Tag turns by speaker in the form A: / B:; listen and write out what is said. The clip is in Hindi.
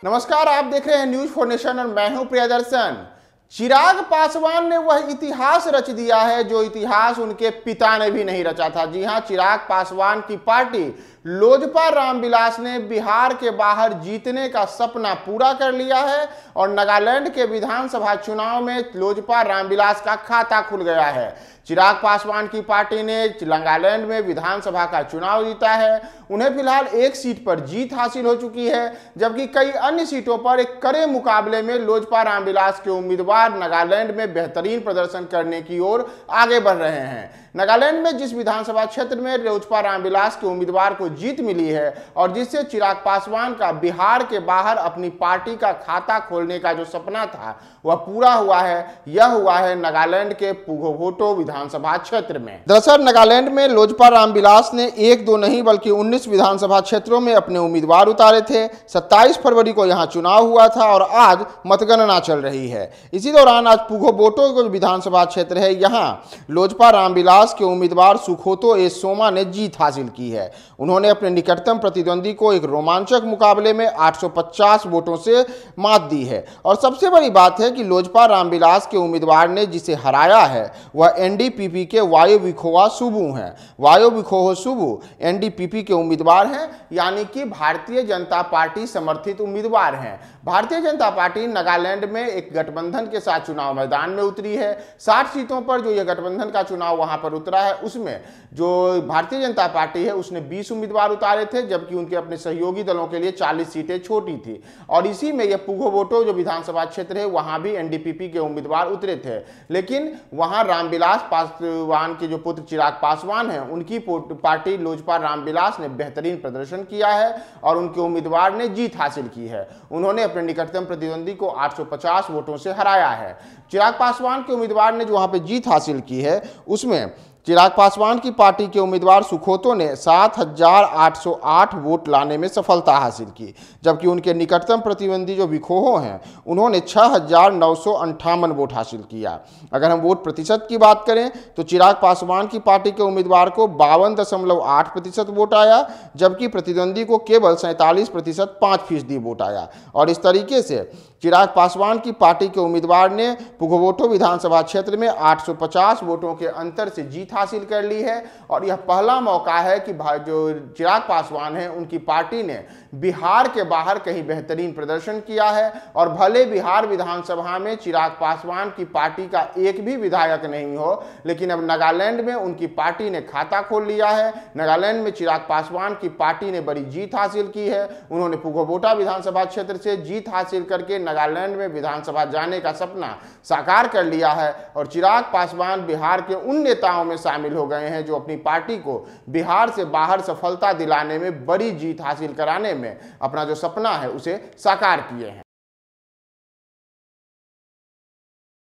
A: नमस्कार, आप देख रहे हैं न्यूज फॉर नेशन और मैं हूं प्रियदर्शन। चिराग पासवान ने वह इतिहास रच दिया है जो इतिहास उनके पिता ने भी नहीं रचा था। जी हां, चिराग पासवान की पार्टी लोजपा रामविलास ने बिहार के बाहर जीतने का सपना पूरा कर लिया है और नागालैंड के विधानसभा चुनाव में लोजपा रामविलास का खाता खुल गया है। चिराग पासवान की पार्टी ने नागालैंड में विधानसभा का चुनाव जीता है। उन्हें फिलहाल एक सीट पर जीत हासिल हो चुकी है, जबकि कई अन्य सीटों पर एक कड़े मुकाबले में लोजपा रामविलास के उम्मीदवार नागालैंड में बेहतरीन प्रदर्शन करने की ओर आगे बढ़ रहे हैं। नागालैंड में जिस विधानसभा क्षेत्र में लोजपा रामविलास के उम्मीदवार को जीत मिली है और जिससे चिराग पासवान का बिहार के बाहर अपनी पार्टी का खाता खोलने का जो सपना था वह पूरा हुआ है। यह हुआ है नागालैंड के पुगोबोटो विधानसभा क्षेत्र में। दरअसल नागालैंड में लोजपा रामविलास ने एक दो नहीं बल्कि 19 विधानसभा क्षेत्रों में अपने उम्मीदवार उतारे थे। 27 फरवरी को यहां चुनाव हुआ था और आज मतगणना चल रही है। इसी दौरान आज पुगोबोटो जो विधानसभा क्षेत्र है, यहां लोजपा रामविलास के उम्मीदवार सुखोतो एस सोमा ने जीत हासिल की है। उन्होंने अपने निकटतम प्रतिद्वंदी को एक रोमांचक मुकाबले में 850 वोटों से मात दी है। और सबसे बड़ी बात है कि लोजपा रामविलास के उम्मीदवार ने जिसे हराया है वह एनडीपीपी के वायो विखोआ सुबू हैं। वायो विखोआ सुबू एनडीपीपी के उम्मीदवार हैं, यानी कि भारतीय जनता पार्टी समर्थित उम्मीदवार हैं। भारतीय जनता पार्टी नागालैंड में एक गठबंधन के साथ चुनाव मैदान में उतरी है। 60 सीटों पर जो यह गठबंधन का चुनाव वहां पर उतरा है, उसमें जो भारतीय जनता पार्टी है उसने 20 उम्मीदवार उतारे थे, जबकि उनके अपने सहयोगी दलों के लिए 40 सीटें छोटी थी। और इसी में यह पुगोबोटो जो विधानसभा क्षेत्र है वहां भी एनडीपीपी के उम्मीदवार उतरे थे, लेकिन वहां रामविलास पासवान के जो पुत्र चिराग पासवान हैं उनकी पार्टी लोजपा रामविलास ने बेहतरीन प्रदर्शन किया है और उनके उम्मीदवार ने जीत हासिल की है। उन्होंने अपने निकटतम प्रतिद्वंदी को 850 वोटों से हराया है। चिराग पासवान के उम्मीदवार ने जो वहां पे जीत हासिल की है उसमें चिराग पासवान की पार्टी के उम्मीदवार सुखोतो ने 7808 वोट लाने में सफलता हासिल की, जबकि उनके निकटतम प्रतिद्वंदी जो विखोहो हैं उन्होंने 6958 वोट हासिल किया। अगर हम वोट प्रतिशत की बात करें तो चिराग पासवान की पार्टी के उम्मीदवार को 52.8% वोट आया, जबकि प्रतिद्वंदी को केवल 47% 5% वोट आया। और इस तरीके से चिराग पासवान की पार्टी के उम्मीदवार ने पुगोबोटो विधानसभा क्षेत्र में 850 वोटों के अंतर से जीत हासिल कर ली है। और यह पहला मौका है कि जो चिराग पासवान है उनकी पार्टी ने बिहार के बाहर कहीं बेहतरीन प्रदर्शन किया है। और भले बिहार विधानसभा में चिराग पासवान की पार्टी का एक भी विधायक नहीं हो, लेकिन अब नागालैंड में उनकी पार्टी ने खाता खोल लिया है। नागालैंड में चिराग पासवान की पार्टी ने बड़ी जीत हासिल की है। उन्होंने पुगोबोटा विधानसभा क्षेत्र से जीत हासिल करके नागालैंड में विधानसभा जाने का सपना साकार कर लिया है। और चिराग पासवान बिहार के उन नेताओं में शामिल हो गए हैं जो अपनी पार्टी को बिहार से बाहर सफलता दिलाने में, बड़ी जीत हासिल कराने में अपना जो सपना है उसे साकार किए हैं।